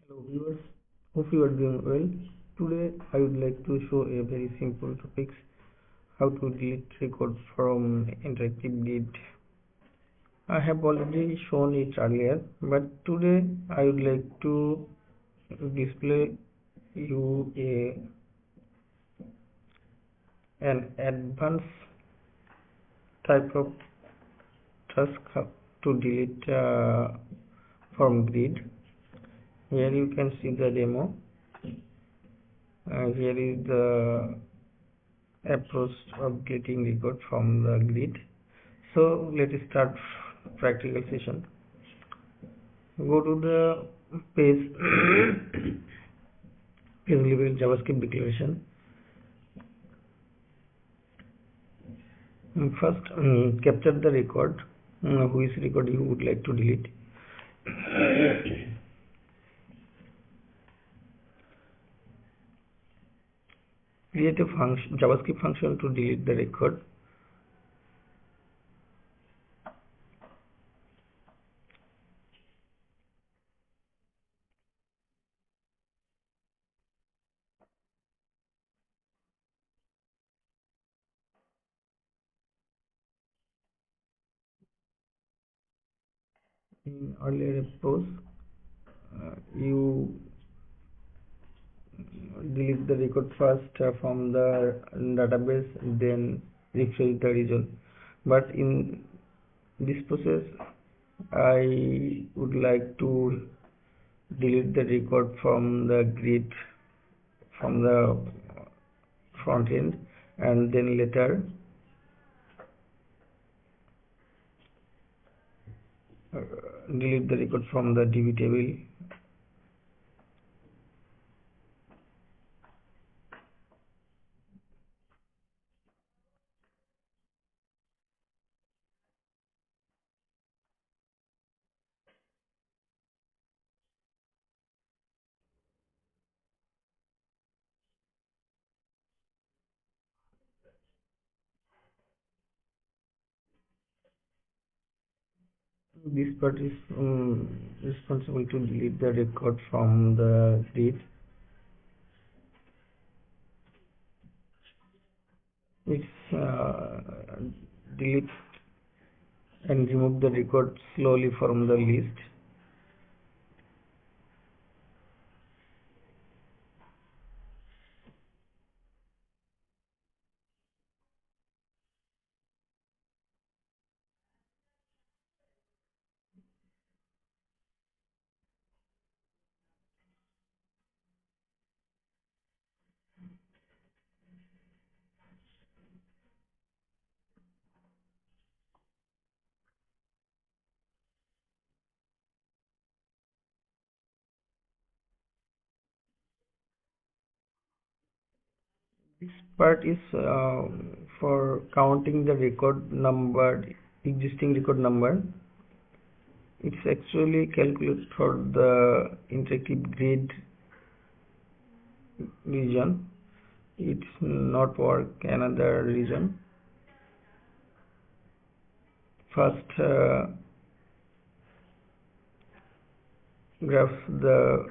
Hello viewers, hope you are doing well. Today I would like to show a very simple topics how to delete record from interactive grid. I have already shown it earlier, but today I would like to display you an advanced type of task to delete from grid. Here you can see the demo. Here is the approach of getting record from the grid. So let us start practical session. Go to the page page level JavaScript declaration. First capture the record, which record you would like to delete. Create a function, JavaScript function to delete the record. In earlier approach, you delete the record first from the database, then refresh the region. But in this process, I would like to delete the record from the grid, from the front end, and then later delete the record from the DB table. This part is responsible to delete the record from the grid. It's delete and remove the record slowly from the list. This part is for counting the record number, existing record number. It's actually calculated for the interactive grid region. It's not work another region. First graph the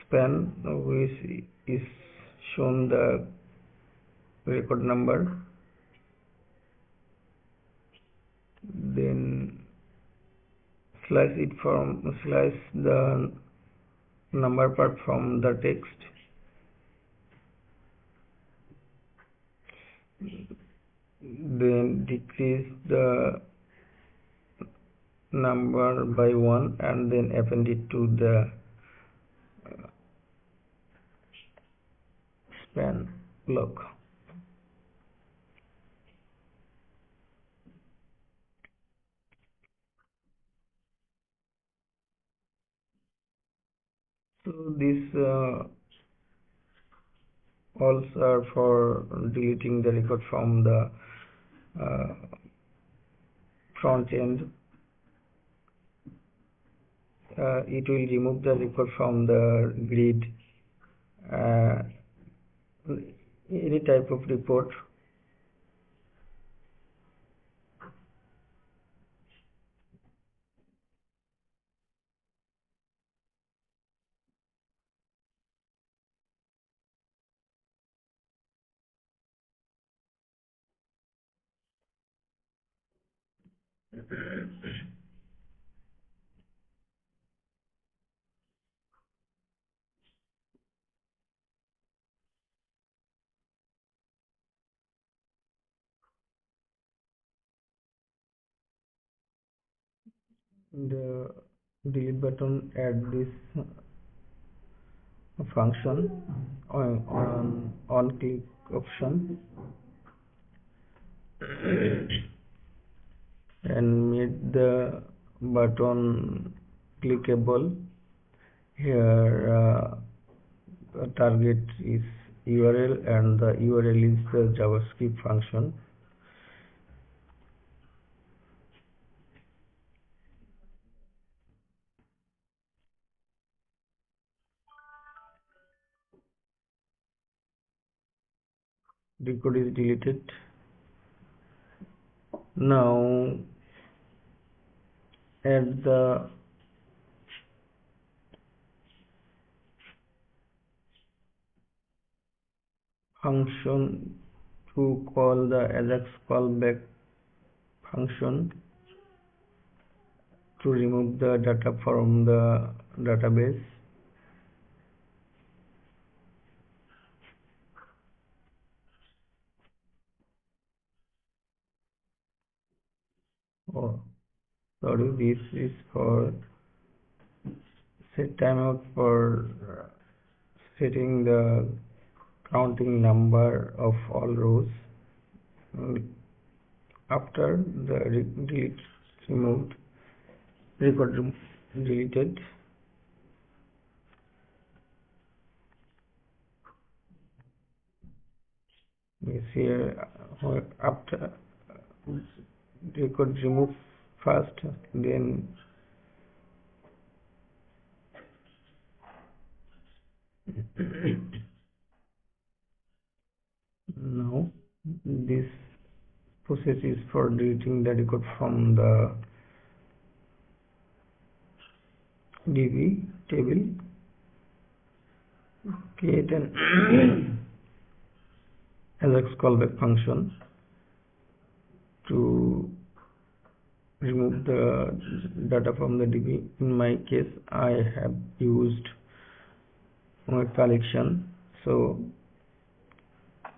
span which is shown the record number, then slice the number part from the text, then decrease the number by 1 and then append it to the span block. So this also are for deleting the record from the front end. It will remove the record from the grid, any type of report. The delete button add this function on click option and made the button clickable. Here the target is URL and the URL is the JavaScript function. The code is deleted. Now add the function to call the AJAX callback function to remove the data from the database. Oh, sorry, this is for set timeout for setting the counting number of all rows. After the delete removed, record deleted. Is here after record remove first, then now this process is for deleting the record from the DB table. Create an AJAX callback function to remove the data from the DB. In my case, I have used my collection, so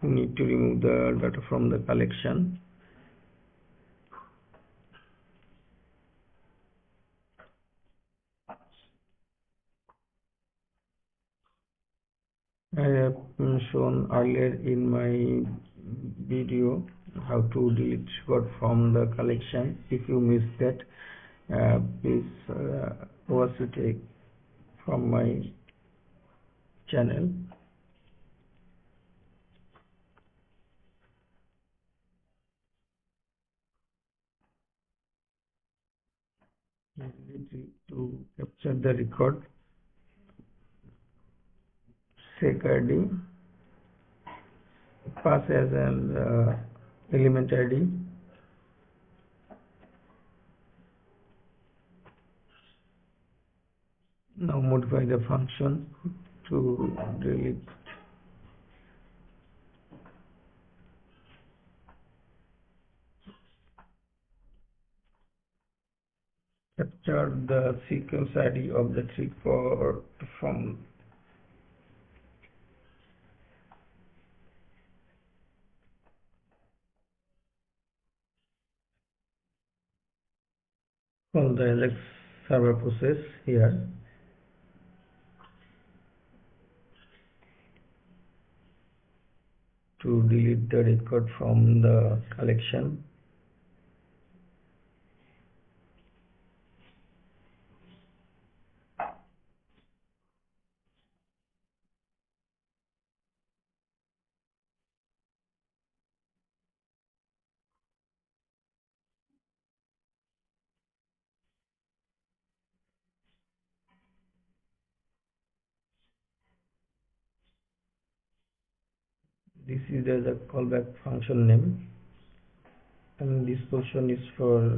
we need to remove the data from the collection. I have shown earlier in my video how to delete record from the collection. If you missed that, please watch it from my channel. To capture the record, sec ID, pass as an element ID. Now modify the function to delete. Capture the sequence ID of the record from all the AJAX server process here. To delete the record from the collection. This is the callback function name, and this portion is for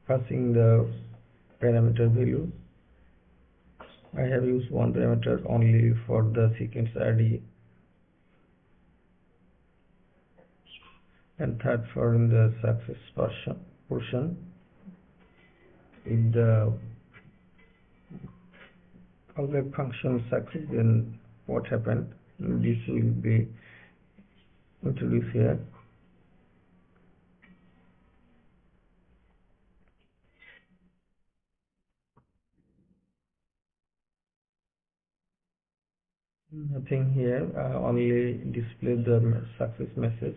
passing the parameter value. I have used one parameter only for the sequence ID and third for in the success portion. portion. If the callback function succeeds, then what happened? This will be introduced here. Nothing here, only display the success message.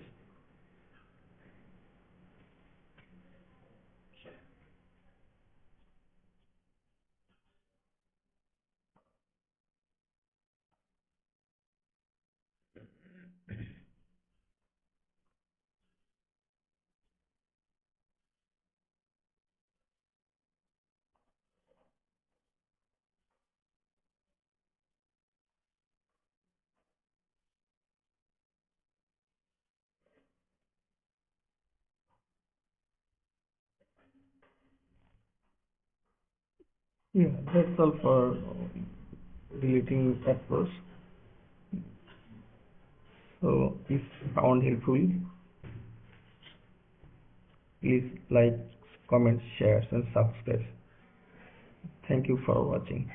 Yeah, that's all for deleting approach. So if found helpful, please like, comment, share, and subscribe. Thank you for watching.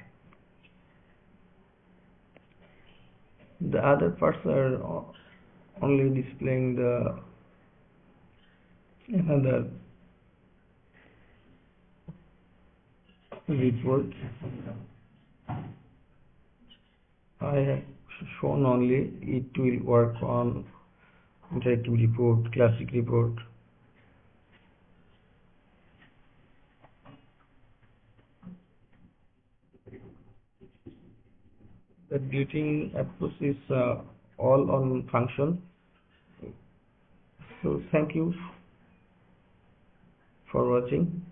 The other parts are only displaying the another report. I have shown only it will work on interactive report, classic report. The deleting approach is all on function. So thank you for watching.